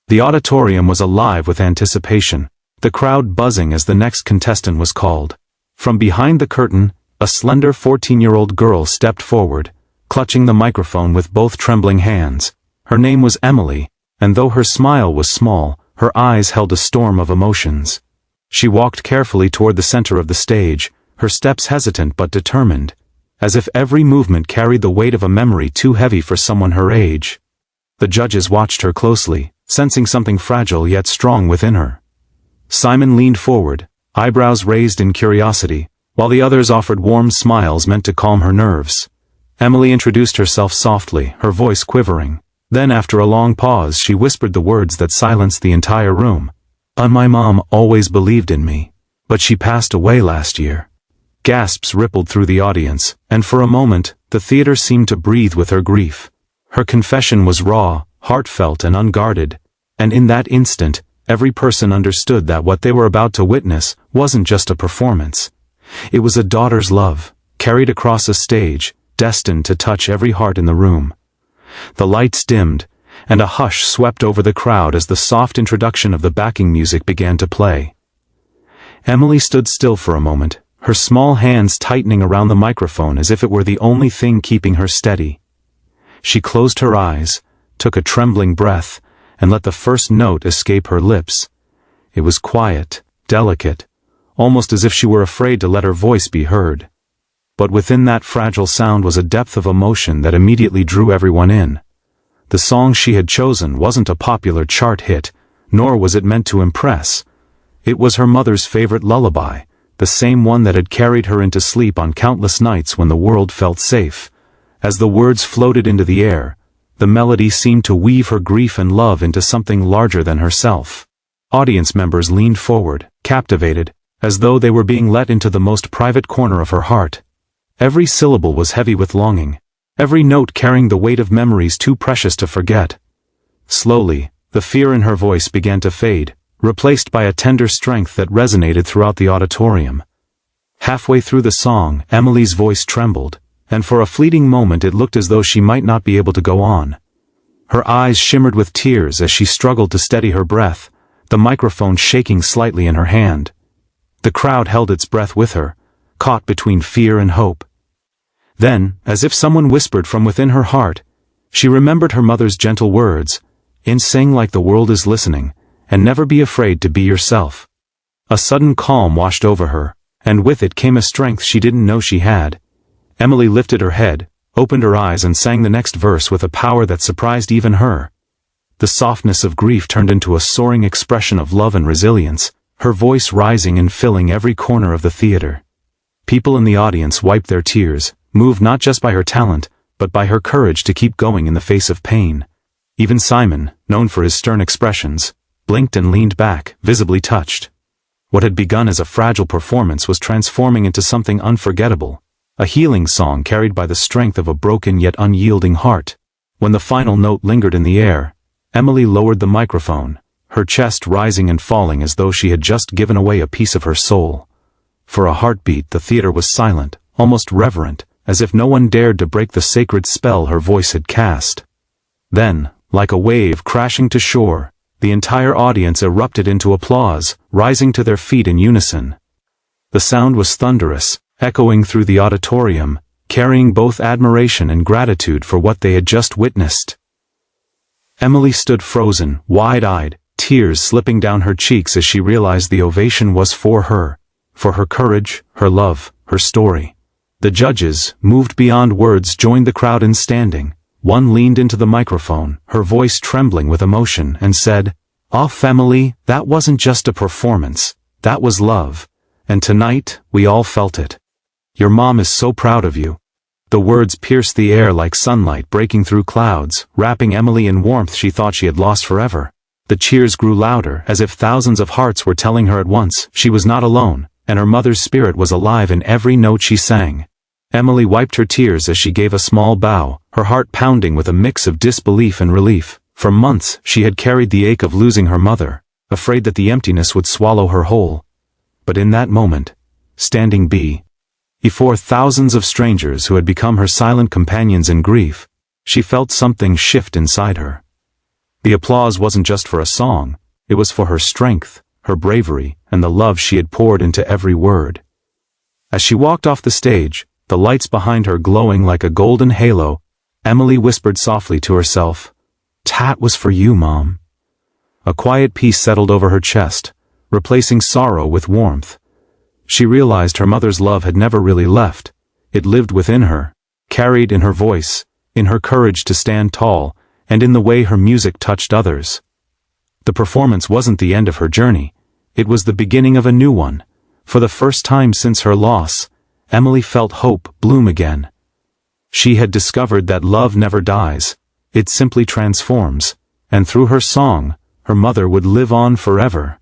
The auditorium was alive with anticipation, the crowd buzzing as the next contestant was called. From behind the curtain, a slender 14-year-old girl stepped forward, clutching the microphone with both trembling hands. Her name was Emily, and though her smile was small, her eyes held a storm of emotions. She walked carefully toward the center of the stage, her steps hesitant but determined, as if every movement carried the weight of a memory too heavy for someone her age. The judges watched her closely, sensing something fragile yet strong within her. Simon leaned forward, eyebrows raised in curiosity, while the others offered warm smiles meant to calm her nerves. Emily introduced herself softly, her voice quivering. Then after a long pause she whispered the words that silenced the entire room. My mom always believed in me, but she passed away last year." Gasps rippled through the audience, and for a moment, the theater seemed to breathe with her grief. Her confession was raw, heartfelt and unguarded, and in that instant, every person understood that what they were about to witness wasn't just a performance. It was a daughter's love, carried across a stage, destined to touch every heart in the room. The lights dimmed, and a hush swept over the crowd as the soft introduction of the backing music began to play. Emily stood still for a moment, her small hands tightening around the microphone as if it were the only thing keeping her steady. She closed her eyes, took a trembling breath, and let the first note escape her lips. It was quiet, delicate, almost as if she were afraid to let her voice be heard. But within that fragile sound was a depth of emotion that immediately drew everyone in. The song she had chosen wasn't a popular chart hit, nor was it meant to impress. It was her mother's favorite lullaby, the same one that had carried her into sleep on countless nights when the world felt safe. As the words floated into the air, the melody seemed to weave her grief and love into something larger than herself. Audience members leaned forward, captivated, as though they were being let into the most private corner of her heart. Every syllable was heavy with longing, every note carrying the weight of memories too precious to forget. Slowly, the fear in her voice began to fade, replaced by a tender strength that resonated throughout the auditorium. Halfway through the song, Emily's voice trembled, and for a fleeting moment it looked as though she might not be able to go on. Her eyes shimmered with tears as she struggled to steady her breath, the microphone shaking slightly in her hand. The crowd held its breath with her, caught between fear and hope. Then, as if someone whispered from within her heart, she remembered her mother's gentle words, "Sing like the world is listening, and never be afraid to be yourself." A sudden calm washed over her, and with it came a strength she didn't know she had. Emily lifted her head, opened her eyes and sang the next verse with a power that surprised even her. The softness of grief turned into a soaring expression of love and resilience, her voice rising and filling every corner of the theater. People in the audience wiped their tears, moved not just by her talent, but by her courage to keep going in the face of pain. Even Simon, known for his stern expressions, blinked and leaned back, visibly touched. What had begun as a fragile performance was transforming into something unforgettable, a healing song carried by the strength of a broken yet unyielding heart. When the final note lingered in the air, Emily lowered the microphone, her chest rising and falling as though she had just given away a piece of her soul. For a heartbeat the theater was silent, almost reverent, as if no one dared to break the sacred spell her voice had cast. Then, like a wave crashing to shore, the entire audience erupted into applause, rising to their feet in unison. The sound was thunderous, echoing through the auditorium, carrying both admiration and gratitude for what they had just witnessed. Emily stood frozen, wide-eyed, tears slipping down her cheeks as she realized the ovation was for her courage, her love, her story. The judges, moved beyond words, joined the crowd in standing. One leaned into the microphone, her voice trembling with emotion, and said, Emily, that wasn't just a performance, that was love. And tonight, we all felt it. Your mom is so proud of you." The words pierced the air like sunlight breaking through clouds, wrapping Emily in warmth she thought she had lost forever. The cheers grew louder, as if thousands of hearts were telling her at once she was not alone, and her mother's spirit was alive in every note she sang. Emily wiped her tears as she gave a small bow, her heart pounding with a mix of disbelief and relief. For months she had carried the ache of losing her mother, afraid that the emptiness would swallow her whole. But in that moment, standing before thousands of strangers who had become her silent companions in grief, she felt something shift inside her. The applause wasn't just for a song, it was for her strength, her bravery, and the love she had poured into every word. As she walked off the stage, the lights behind her glowing like a golden halo, Emily whispered softly to herself, "That was for you, Mom." A quiet peace settled over her chest, replacing sorrow with warmth. She realized her mother's love had never really left. It lived within her, carried in her voice, in her courage to stand tall, and in the way her music touched others. The performance wasn't the end of her journey. It was the beginning of a new one. For the first time since her loss, Emily felt hope bloom again. She had discovered that love never dies, it simply transforms, and through her song, her mother would live on forever.